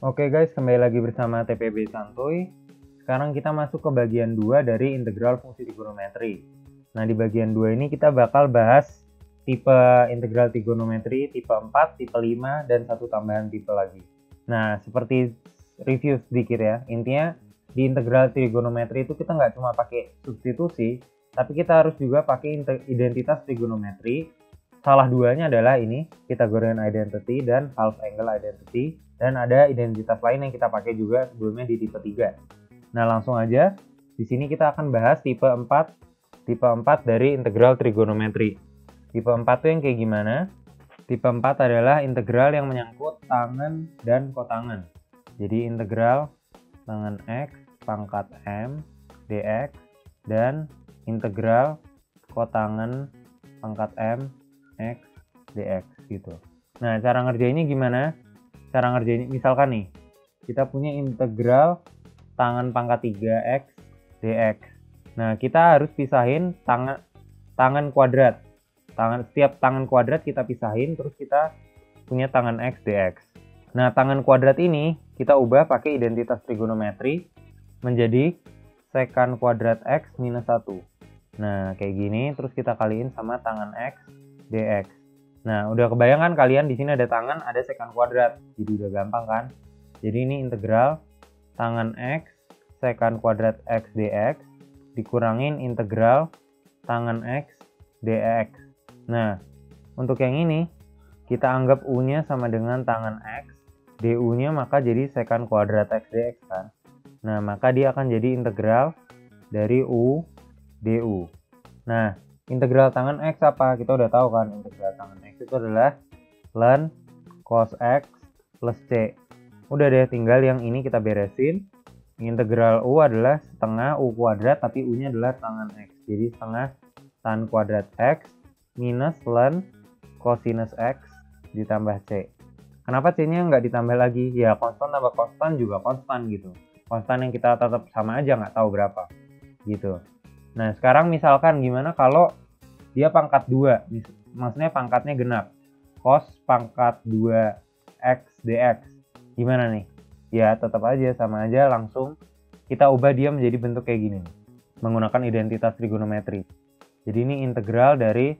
Oke guys, kembali lagi bersama TPB Santuy. Sekarang kita masuk ke bagian 2 dari integral fungsi trigonometri. Nah, di bagian 2 ini kita bakal bahas tipe integral trigonometri tipe 4, tipe 5, dan satu tambahan tipe lagi. Nah, seperti review sedikit ya. Intinya di integral trigonometri itu kita nggak cuma pakai substitusi, tapi kita harus juga pakai identitas trigonometri. Salah duanya adalah ini, Pythagorean identity dan half angle identity. Dan ada identitas lain yang kita pakai juga sebelumnya di tipe 3. Nah, langsung aja. Di sini kita akan bahas tipe 4 dari integral trigonometri. Tipe 4 itu yang kayak gimana? Tipe 4 adalah integral yang menyangkut tangen dan kotangen. Jadi integral tangen X pangkat M dx dan integral kotangen pangkat M X dx gitu. Nah, cara ngerjainnya gimana? Cara ngerjain misalkan nih, kita punya integral tangen pangkat 3x dx. Nah, kita harus pisahin tangen kuadrat. Setiap tangen kuadrat kita pisahin, terus kita punya tangen x dx. Nah, tangen kuadrat ini kita ubah pakai identitas trigonometri menjadi sekan kuadrat x minus 1. Nah, kayak gini, terus kita kaliin sama tangen x dx. Nah, udah kebayang kan kalian di sini ada tangen, ada sekan kuadrat. Jadi udah gampang kan? Jadi ini integral tangen X sekan kuadrat X dx dikurangin integral tangen X dx. Nah, untuk yang ini kita anggap U-nya sama dengan tangen X, DU-nya maka jadi sekan kuadrat X dx kan? Nah, maka dia akan jadi integral dari U DU. Nah, integral tangen X apa? Kita udah tahu kan, integral tangen X itu adalah ln cos X plus C. Udah deh, tinggal yang ini kita beresin. Integral U adalah setengah U kuadrat, tapi U-nya adalah tangen X. Jadi setengah tan kuadrat X minus ln cosinus X ditambah C. Kenapa C-nya nggak ditambah lagi? Ya, konstan tambah konstan juga konstan gitu. Konstan yang kita tetap sama aja, nggak tahu berapa gitu. Nah, sekarang misalkan gimana kalau dia pangkat 2, maksudnya pangkatnya genap. Cos pangkat 2x dx. Gimana nih? Ya, tetap aja sama aja, langsung kita ubah dia menjadi bentuk kayak gini nih, menggunakan identitas trigonometri. Jadi ini integral dari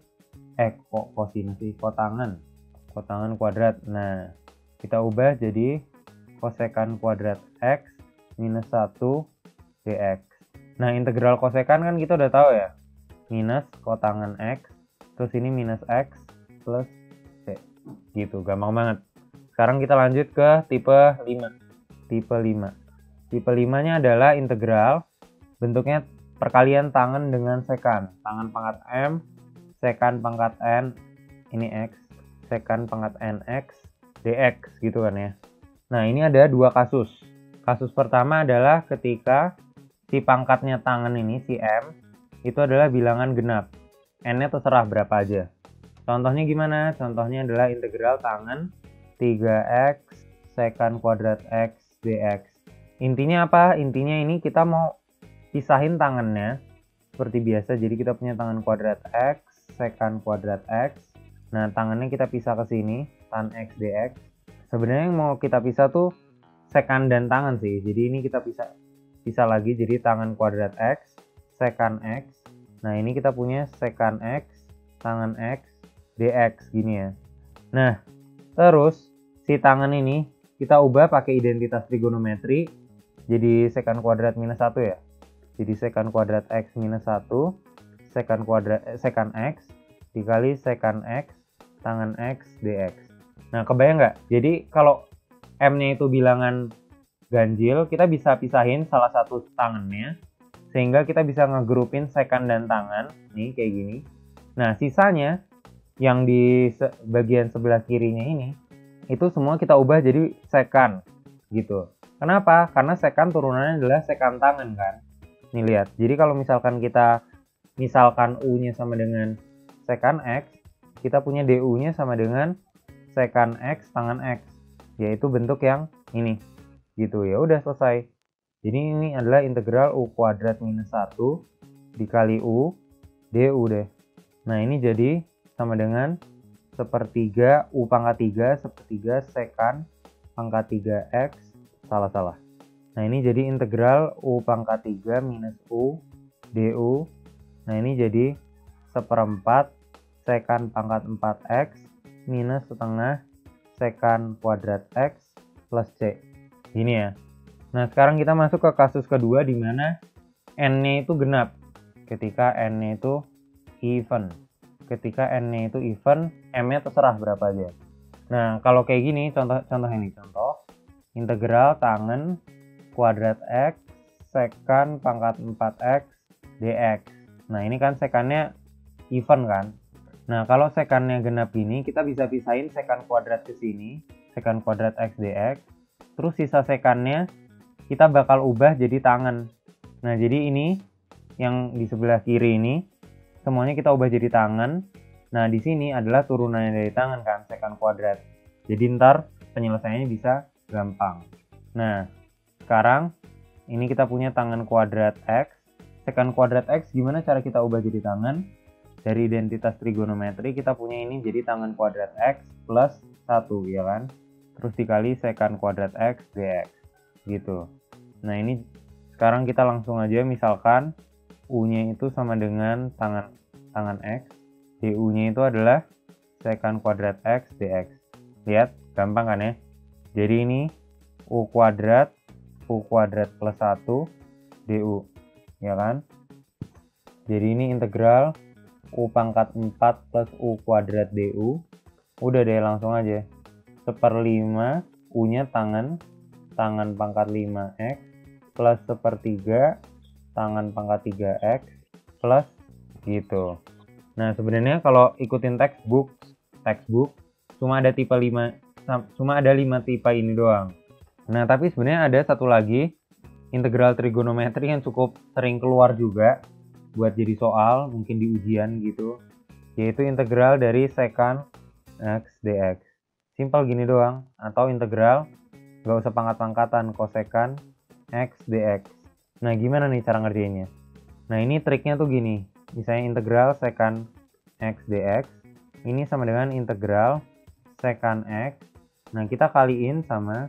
kosinus sih, kotangen kuadrat. Nah, kita ubah jadi kosekan kuadrat x minus 1 dx. Nah, integral kosekan kan kita udah tahu ya. Minus kotangen X, terus ini minus X plus C. Gitu, gampang banget. Sekarang kita lanjut ke tipe 5. Tipe 5-nya adalah integral bentuknya perkalian tangen dengan sekan. Tangen pangkat M, sekan pangkat N, ini X, sekan pangkat NX, dx gitu kan ya. Nah, ini ada dua kasus. Kasus pertama adalah ketika si pangkatnya tangen ini, si M, itu adalah bilangan genap. N-nya terserah berapa aja. Contohnya gimana? Contohnya adalah integral tangen 3x sekan kuadrat x dx. Intinya apa? Intinya ini kita mau pisahin tangennya seperti biasa. Jadi kita punya tangen kuadrat x, sekan kuadrat x. Nah, tangannya kita pisah ke sini, tan x dx. Sebenarnya yang mau kita pisah tuh sekan dan tangen sih. Jadi ini kita pisah lagi jadi tangen kuadrat X, sekan X. Nah, ini kita punya sekan X, tangen X, dx gini ya. Nah, terus si tangen ini kita ubah pakai identitas trigonometri jadi sekan kuadrat minus 1 ya. Jadi sekan kuadrat X minus 1, sekan X dikali sekan X, tangen X, dx. Nah, kebayang nggak? Jadi kalau M-nya itu bilangan ganjil, kita bisa pisahin salah satu tangannya sehingga kita bisa ngegrupin sekan dan tangan nih kayak gini. Nah, sisanya yang di bagian sebelah kirinya ini itu semua kita ubah jadi sekan gitu. Kenapa? Karena sekan turunannya adalah sekan tangan kan. Nih lihat. Jadi kalau misalkan U-nya sama dengan sekan X, kita punya DU-nya sama dengan sekan X tangan X, yaitu bentuk yang ini. Gitu ya, udah selesai. Jadi ini adalah integral U kuadrat minus 1 dikali U DU deh. Nah, ini jadi sama dengan sepertiga U pangkat 3 sepertiga sekan pangkat 3X Salah. Nah ini jadi integral U pangkat 3 minus U du. Nah ini jadi 1/4 sekan pangkat 4x minus setengah sekan kuadrat x plus c. Gini ya. Nah sekarang kita masuk ke kasus kedua di mana n-nya itu genap ketika n-nya itu even. Ketika n-nya itu even, m-nya terserah berapa aja. Nah kalau kayak gini, contoh ini, contoh integral tangen kuadrat x sekan pangkat 4x dx. Nah ini kan sekannya even kan. Nah kalau sekannya genap ini, kita bisa pisahin sekan kuadrat ke sini, sekan kuadrat x dx. Terus sisa sekannya kita bakal ubah jadi tangen. Nah jadi ini yang di sebelah kiri ini semuanya kita ubah jadi tangen. Nah di sini adalah turunannya dari tangen kan, sekan kuadrat. Jadi ntar penyelesaiannya bisa gampang. Nah sekarang ini kita punya tangen kuadrat x. Sekan kuadrat x gimana cara kita ubah jadi tangen? Dari identitas trigonometri kita punya ini jadi tangen kuadrat x plus 1 ya kan. Terus dikali sekan kuadrat x dx gitu. Nah ini sekarang kita langsung aja misalkan U-nya itu sama dengan tangen x, du-nya itu adalah sekan kuadrat x dx. Lihat, gampang kan ya? Jadi ini U kuadrat plus 1 du, ya kan? Jadi ini integral U pangkat 4 plus U kuadrat du. Udah deh, langsung aja. 1/5 U-nya tangen pangkat 5x plus 1/3 tangen pangkat 3x plus gitu. Nah sebenarnya kalau ikutin textbook cuma ada 5 tipe ini doang. Nah tapi sebenarnya ada satu lagi integral trigonometri yang cukup sering keluar juga buat jadi soal mungkin di ujian gitu, yaitu integral dari sekan x dx. Simpel gini doang, atau integral gak usah pangkat-pangkatan, kosekan x dx. Nah gimana nih cara ngerjainnya? Nah ini triknya tuh gini, misalnya integral sekan x dx ini sama dengan integral sekan x. Nah kita kaliin sama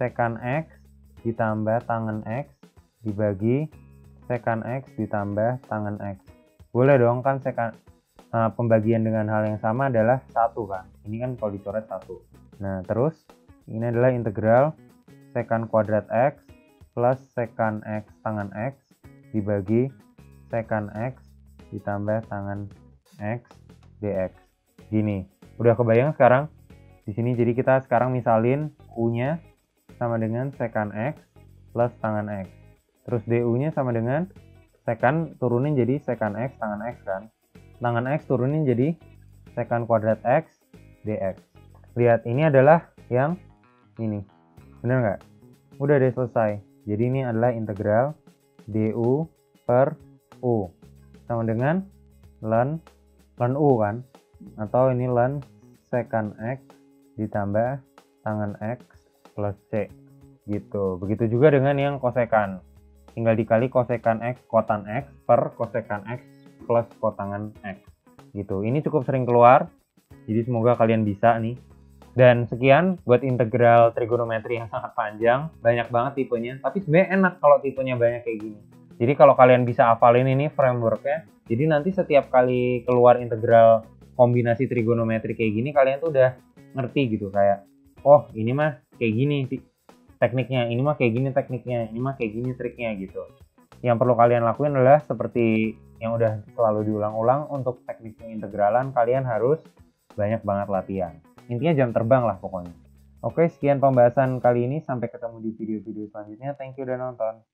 sekan x ditambah tangen x dibagi sekan x ditambah tangen x. Boleh dong kan sekan pembagian dengan hal yang sama adalah 1 kan. Ini kan kalau dicoret 1. Nah terus ini adalah integral sekan kuadrat x plus sekan x tangen x dibagi sekan x ditambah tangen x dx. Gini, udah kebayang sekarang? Di sini jadi kita sekarang misalin U-nya sama dengan sekan x plus tangen x. Terus du-nya sama dengan sekan turunin jadi sekan x tangen x kan. Tangen x turunin jadi sekan kuadrat x dx. Lihat, ini adalah yang ini. Bener nggak? Udah deh selesai. Jadi ini adalah integral du per u sama dengan ln u kan, atau ini ln sekan x ditambah tangen x plus c gitu. Begitu juga dengan yang kosekan, tinggal dikali kosekan x kotan x per kosekan x plus kotangan x gitu. Ini cukup sering keluar, jadi semoga kalian bisa nih. Dan sekian buat integral trigonometri yang sangat panjang, banyak banget tipenya, tapi sebenarnya enak kalau tipenya banyak kayak gini. Jadi kalau kalian bisa hafalin ini frameworknya, jadi nanti setiap kali keluar integral kombinasi trigonometri kayak gini, kalian tuh udah ngerti gitu, kayak oh ini mah kayak gini tekniknya, ini mah kayak gini tekniknya, ini mah kayak gini triknya gitu. Yang perlu kalian lakuin adalah seperti yang udah selalu diulang-ulang, untuk teknik integralan kalian harus banyak banget latihan. Intinya jam terbang lah pokoknya. Oke, sekian pembahasan kali ini. Sampai ketemu di video-video selanjutnya. Thank you udah nonton.